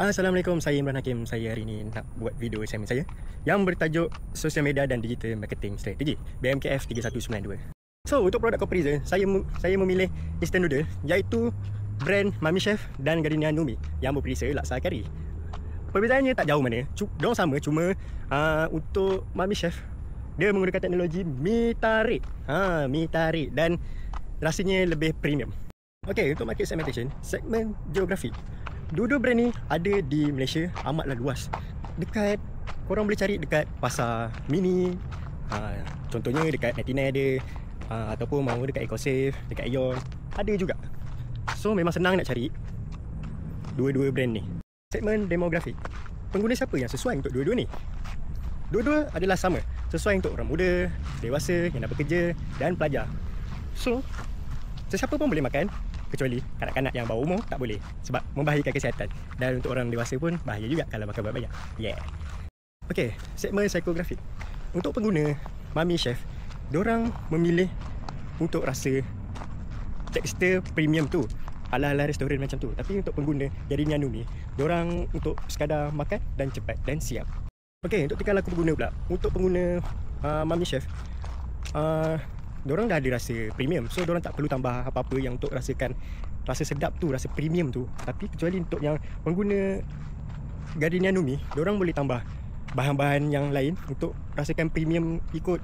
Assalamualaikum, saya Imran Hakim. Saya hari ini nak buat video assignment saya yang bertajuk Sosial Media dan Digital Marketing Strategy BMKF 3192. So, untuk produk comparison, saya memilih instant noodle, iaitu brand Mami Chef dan Gardenia Nomi yang berperisa laksa kari. Perbezaannya tak jauh mana, diorang sama, cuma untuk Mami Chef dia menggunakan teknologi mi tarik. Mi tarik dan rasanya lebih premium. Okey, untuk market segmentation, segmen geografi. Dua-dua brand ni ada di Malaysia, amatlah luas. Korang boleh cari dekat pasar mini, contohnya dekat 99 ada, ataupun mahu dekat EcoSafe, dekat Aeon, ada juga. So memang senang nak cari dua-dua brand ni. Segmen demografi, pengguna siapa yang sesuai untuk dua-dua ni? Dua-dua adalah sama, sesuai untuk orang muda, dewasa, yang nak bekerja dan pelajar. So sesiapa pun boleh makan, kecuali kanak-kanak yang bawah umur tak boleh, sebab membahayakan kesihatan. Dan untuk orang dewasa pun bahaya juga kalau makan banyak. Okey, segmen psikografi. Untuk pengguna Mami Chef, diorang memilih untuk rasa tekstur premium tu, ala-ala restoran macam tu. Tapi untuk pengguna Gardenia Nomi, diorang untuk sekadar makan dan cepat dan siap. Okey, untuk tingkah laku pengguna pula. Untuk pengguna Mami Chef, diorang dah ada rasa premium, so diorang tak perlu tambah apa-apa yang untuk rasakan rasa sedap tu, rasa premium tu. Tapi kecuali untuk yang pengguna Gardenia Nomi, diorang boleh tambah bahan-bahan yang lain untuk rasakan premium ikut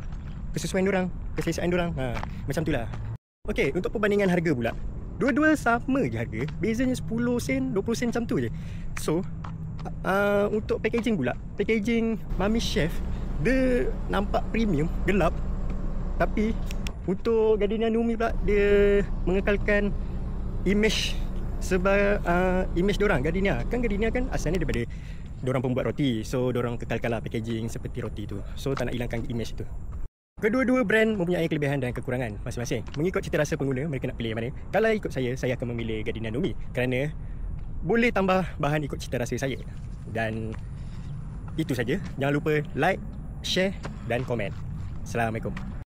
kesesuaian diorang, keselesaan diorang. Macam tu lah. Okey, untuk perbandingan harga pula, dua-dua sama je harga, bezanya 10 sen, 20 sen macam tu je. So untuk packaging pula, packaging Mami Chef dia nampak premium, gelap. Tapi untuk Gardenia Nomi pula, dia mengekalkan image image diorang. Gardenia kan asalnya daripada diorang pembuat roti, so diorang kekalkanlah packaging seperti roti tu. So tak nak hilangkan image tu. Kedua-dua brand mempunyai kelebihan dan kekurangan masing-masing. Mengikut cita rasa pengguna, mereka nak pilih yang mana. Kalau ikut saya akan memilih Gardenia Nomi kerana boleh tambah bahan ikut cita rasa saya. Dan itu saja. Jangan lupa like, share dan komen. Assalamualaikum.